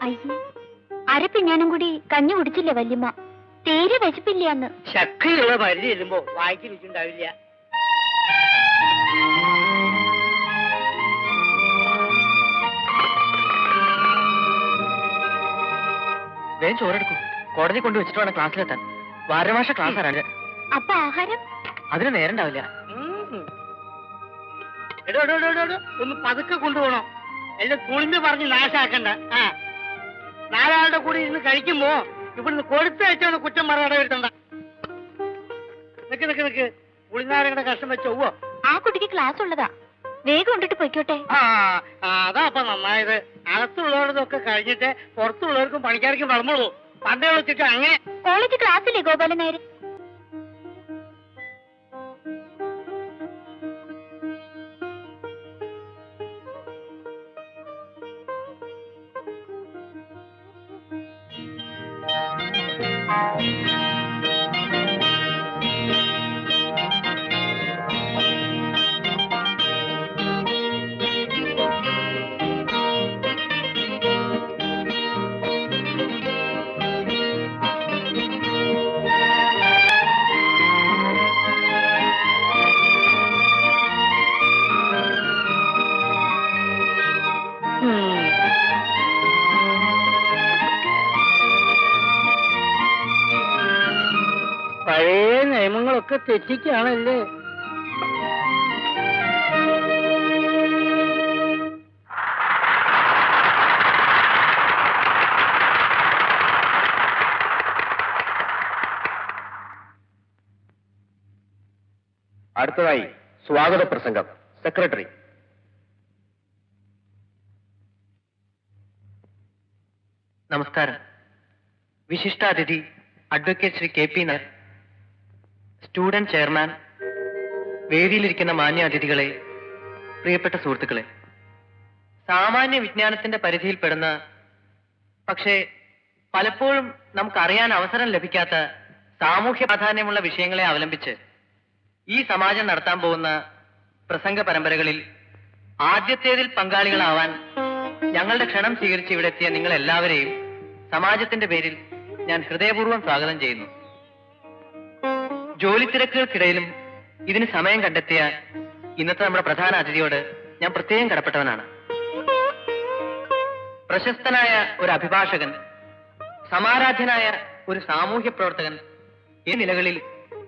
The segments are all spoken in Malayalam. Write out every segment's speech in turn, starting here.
അയ്യേ, അരപ്പിഞ്ഞാനും കൂടി കഞ്ഞി കുടിച്ചില്ലേ വല്യമ്മ? തീരെ വിശപ്പില്ലാന്ന്. ശക്തിയുള്ള മരുന്ന് ചെല്ലുമ്പോ വായിക്ക് രുചിണ്ടാവില്ല. വേഗം ചോറെടുക്കും. കോടതി കൊണ്ടുവച്ചിട്ട് വേണം ക്ലാസ്സിലെത്താൻ. വാരമാഷ ക്ലാസ് ആണ്. അപ്പൊ ആഹാരം അതിന് നേരം ഉണ്ടാവില്ല. എടോ ഒന്ന് പതുക്കെ കൊണ്ടുപോകണം. എല്ലാം തുണിഞ്ഞ് പറഞ്ഞ് നാശാക്കണ്ട. നാലാളുടെ കൂടി ഇരുന്ന് കഴിക്കുമ്പോ ഇവിടുന്ന് കൊടുത്തയച്ചവന് കുറ്റം പറയാതെ വരുത്തണ്ട. നിക്ക് പുളിനാരങ്ങളുടെ കഷ്ടം വെച്ചോ. ആ കുട്ടിക്ക് ക്ലാസ് ഉള്ളതാ, വേഗം കൊണ്ടിട്ട് പൊയ്ക്കോട്ടെ. അതാ അപ്പൊ നന്നായത്. അകത്തുള്ളവരതൊക്കെ കഴിഞ്ഞിട്ട് പുറത്തുള്ളവർക്കും പണിക്കാർക്കും വളമുള്ളൂ. പണ്ടേ വിളിച്ചിട്ട് അങ്ങനെ. കോളേജ് ക്ലാസ്സില്ലേ ഗോപാലൻ നായർ? പഴയ നിയമങ്ങളൊക്കെ തെറ്റിക്കാണല്ലേ. അടുത്തതായി സ്വാഗത പ്രസംഗം. സെക്രട്ടറി. നമസ്കാരം. വിശിഷ്ടാതിഥി advocate Shri KP Nair, student chairman, വേദിയിലിരിക്കുന്ന മാന്യ അതിഥികളെ, പ്രിയപ്പെട്ട സുഹൃത്തുക്കളെ, സാമാന്യ വിജ്ഞാനത്തിന്റെ പരിധിയിൽപ്പെടുന്ന പക്ഷേ പലപ്പോഴും നമുക്കറിയാൻ അവസരം ലഭിക്കാത്ത സാമൂഹ്യ പ്രാധാന്യമുള്ള വിഷയങ്ങളെ അവലംബിച്ച് ഈ സമാജം നടത്താൻ പോകുന്ന പ്രസംഗ പരമ്പരകളിൽ ആദ്യത്തേതിൽ പങ്കാളികളാവാൻ ഞങ്ങളുടെ ക്ഷണം സ്വീകരിച്ച് ഇവിടെ എത്തിയ നിങ്ങൾ എല്ലാവരെയും സമാജത്തിന്റെ പേരിൽ ഞാൻ ഹൃദയപൂർവ്വം സ്വാഗതം ചെയ്യുന്നു. ജോലി തിരക്കുകൾക്കിടയിലും ഇതിന് സമയം കണ്ടെത്തിയ ഇന്നത്തെ നമ്മുടെ പ്രധാന അതിഥിയോട് ഞാൻ പ്രത്യേകം കടപ്പെട്ടവനാണ്. പ്രശസ്തനായ ഒരു അഭിഭാഷകൻ, സമാരാധ്യനായ ഒരു സാമൂഹ്യ പ്രവർത്തകൻ, ഈ നിലകളിൽ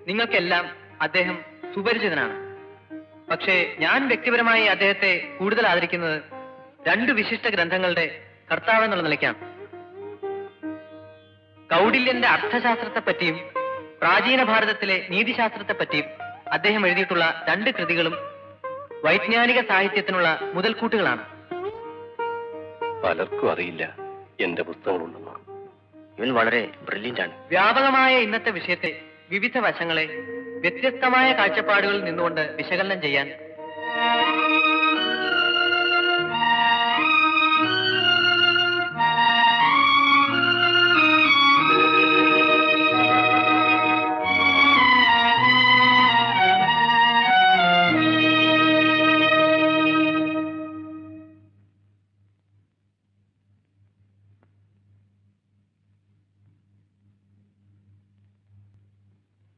നിങ്ങൾക്കെല്ലാം അദ്ദേഹം സുപരിചിതനാണ്. പക്ഷേ ഞാൻ വ്യക്തിപരമായി അദ്ദേഹത്തെ കൂടുതൽ ആദരിക്കുന്നത് രണ്ട് വിശിഷ്ട ഗ്രന്ഥങ്ങളുടെ കർത്താവ് എന്നുള്ള നിലയ്ക്കാണ്. കൗടില്യന്റെ അർത്ഥശാസ്ത്രത്തെപ്പറ്റിയും പ്രാചീന ഭാരതത്തിലെ നീതിശാസ്ത്രത്തെപ്പറ്റിയും അദ്ദേഹം എഴുതിയിട്ടുള്ള രണ്ട് കൃതികളും വൈജ്ഞാനിക സാഹിത്യത്തിനുള്ള മുതൽക്കൂട്ടുകളാണ്. പലർക്കും അറിയില്ല എന്റെ പുസ്തകങ്ങളുണ്ടെന്ന്. ഇവൻ വളരെ ബ്രില്യന്റ് ആണ്. വ്യാപകമായ ഇന്നത്തെ വിഷയത്തെ വിവിധ വശങ്ങളെ വ്യത്യസ്തമായ കാഴ്ചപ്പാടുകളിൽ നിന്നുകൊണ്ട് വിശകലനം ചെയ്യാൻ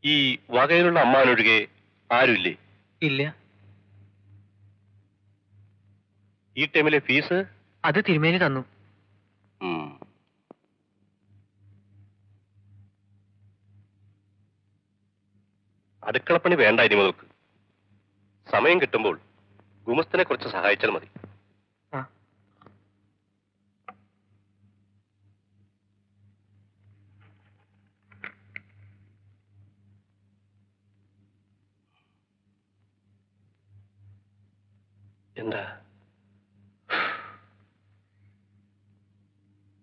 ഈ വകയിലുള്ള അമ്മാനൊഴികെ ആരുമില്ലേ? ഇല്ല. ഈ ടൈമിലെ ഫീസ് അത് തിരുമേനി തന്നു. അടുക്കളപ്പണി വേണ്ട ഇനി മുതൽക്ക്. സമയം കിട്ടുമ്പോൾ ഗുമസ്തനെ കുറച്ച് സഹായിച്ചാൽ മതി. എന്താ?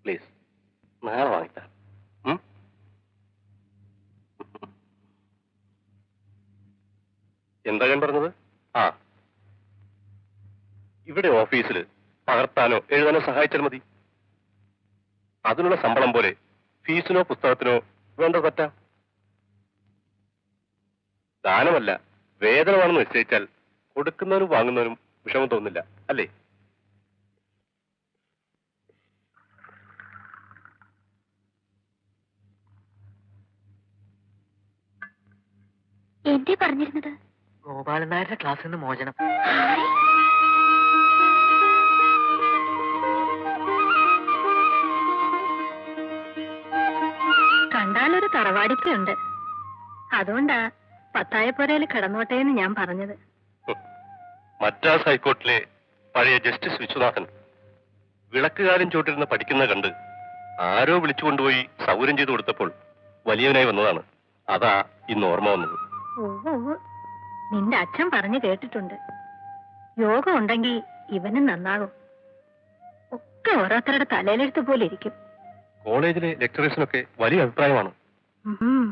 പ്ലീസ് നാളെ വാങ്ങിക്കാം. എന്താ ഞാൻ പറഞ്ഞത്? ഇവിടെ ഓഫീസിൽ പകർത്താനോ എഴുതാനോ സഹായിച്ചാൽ മതി. അതിനുള്ള ശമ്പളം പോലെ ഫീസിനോ പുസ്തകത്തിനോ വേണ്ട പറ്റാം. ദാനമല്ല, വേതനമാണെന്ന് നിശ്ചയിച്ചാൽ കൊടുക്കുന്നവനും വാങ്ങുന്നവനും വിഷമം തോന്നില്ല, അല്ലേ? എന്തേ പറഞ്ഞിരുന്നത്? ഗോപാലൻ നായരുടെ ക്ലാസ്സിൽ നിന്ന് മോചനം. ഹായ്. കണ്ടാലൊരു തറവാടിപ്പുണ്ട്. അതുകൊണ്ടാ പത്തായപ്പുരയിൽ കിടന്നോട്ടെ എന്ന് ഞാൻ പറഞ്ഞത്. മദ്രാസ് ഹൈക്കോർട്ടിലെ പഴയ ജസ്റ്റിസ് വിശ്വനാഥൻ വിളക്കുകാലം ചോട്ടിരുന്ന് പഠിക്കുന്ന കണ്ട് ആരോ വിളിച്ചു കൊണ്ടുപോയി സൗകര്യം ചെയ്തു കൊടുത്തപ്പോൾ വലിയവനായി വന്നതാണ്. അതാ ഇന്ന് ഓർമ്മ വന്നത്. ഓ, നിന്റെ അച്ഛൻ പറഞ്ഞു കേട്ടിട്ടുണ്ട്. യോഗം ഉണ്ടെങ്കിൽ ഇവനും നന്നാകും. ഒക്കെ ഓരോരുത്തരുടെ തലയിലെടുത്ത് പോലെ ഇരിക്കും. കോളേജിലെ ലെക്ചറേഴ്സിനൊക്കെ വലിയ അഭിപ്രായമാണ്. ഉം.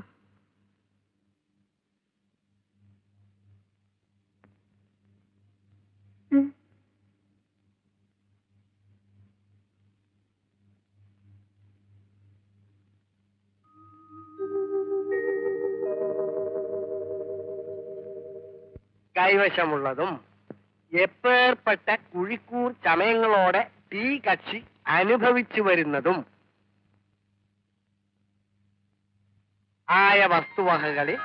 ഉം. കൈവശമുള്ളതും എപ്പേർപ്പെട്ട കുഴിക്കൂർ ചമയങ്ങളോടെ ഈ കക്ഷി അനുഭവിച്ചു വരുന്നതും ആയ വസ്തുവകകളിൽ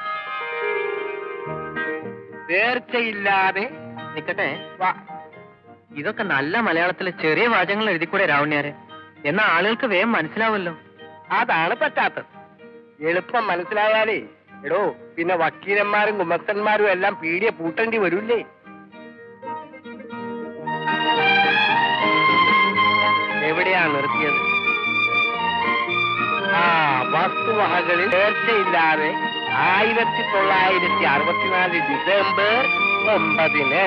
നേർച്ചയില്ലാതെ നിക്കട്ടെ, ഇതൊക്കെ നല്ല മലയാളത്തിലെ ചെറിയ വാചകങ്ങൾ എഴുതിക്കൂടെ രാവണ്യാരെ? എന്നാ ആളുകൾക്ക് വേഗം മനസ്സിലാവല്ലോ. അതാണ് പറ്റാത്തത്. എളുപ്പം മനസ്സിലായാലേ എടോ പിന്നെ വക്കീലന്മാരും ഗുമസ്തന്മാരും എല്ലാം പീഡിയ പൂട്ടേണ്ടി വരൂല്ലേ? എവിടെയാ നിർത്തിയത്? ആ വസ്തുവകകളിൽ നേർച്ചയില്ലാതെ 1964 ഡിസംബർ 9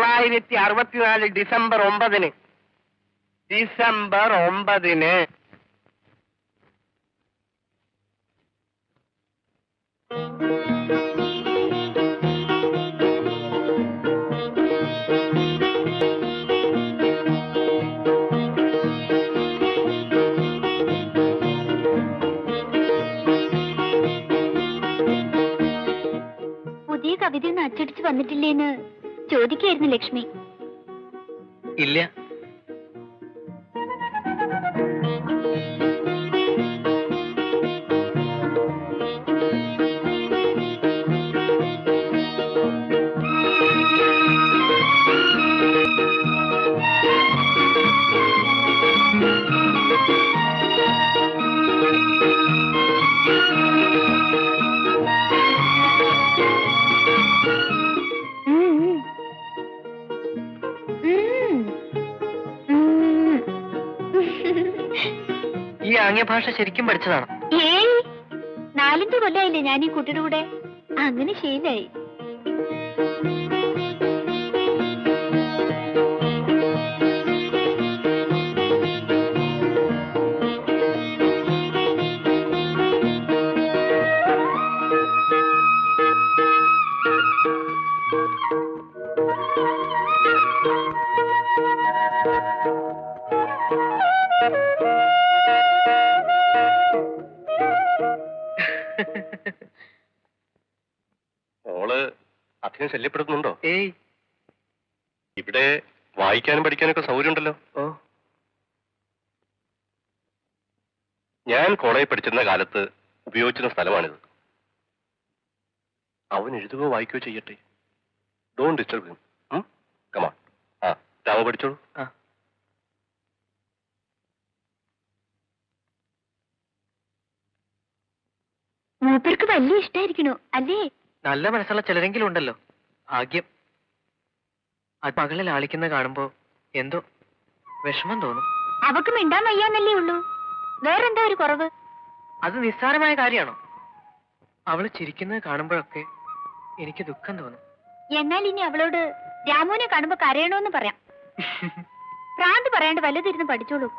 1964 ഡിസംബർ 9 ഡിസംബർ 9 പുതിയ കവിതയൊന്നും അച്ചടിച്ച് വന്നിട്ടില്ലേന്ന് ചോദിക്കായിരുന്നു ലക്ഷ്മി. ഇല്ല. ഈ ആംഗ്യഭാഷ ശരിക്കും പഠിച്ചതാണ്? ഏയ്, 4-5 കൊല്ലായില്ലേ ഞാൻ ഈ കുട്ടിയുടെ കൂടെ. അങ്ങനെ ശീലായി. മോള് അധികം ശല്യപ്പെടുത്തുന്നുണ്ടോ? ഏയ്, ഇവിടെ വായിക്കാനും പഠിക്കാനൊക്കെ സൗകര്യം ഉണ്ടല്ലോ. ഓ, ഞാൻ കോളേജിൽ പഠിച്ചിരുന്ന കാലത്ത് ഉപയോഗിച്ചിരുന്ന സ്ഥലമാണിത്. അവൻ എഴുതുകയോ വായിക്കുകയോ ചെയ്യട്ടെ. Don't disturb him. കമാ. ആ, രാമ പഠിച്ചോളൂ. ആ. മൂപ്പർക്ക് വലിയ ഇഷ്ടായിരിക്കണു അല്ലേ? നല്ല മനസ്സുള്ള ചിലരെങ്കിലും ഉണ്ടല്ലോ. ഭാഗ്യം. അത് മകളിൽ ആളിക്കുന്നത് കാണുമ്പോ എന്തോ വിഷമം തോന്നും. അവക്ക് മിണ്ടാൻ വയ്യാന്നല്ലേ ഉള്ളൂ. വേറെന്താ ഒരു കുറവ്? അത് നിസ്സാരമായ കാര്യമാണോ? അവള് ചിരിക്കുന്നത് കാണുമ്പോഴൊക്കെ എനിക്ക് ദുഃഖം തോന്നും. എന്നാൽ ഇനി അവളോട് രാമുവിനെ കാണുമ്പോ കരയണോന്ന് പറയാം. ഭ്രാന്ത് പറയാണ്ട് വല്ലതിരുന്ന് പഠിച്ചോളൂ.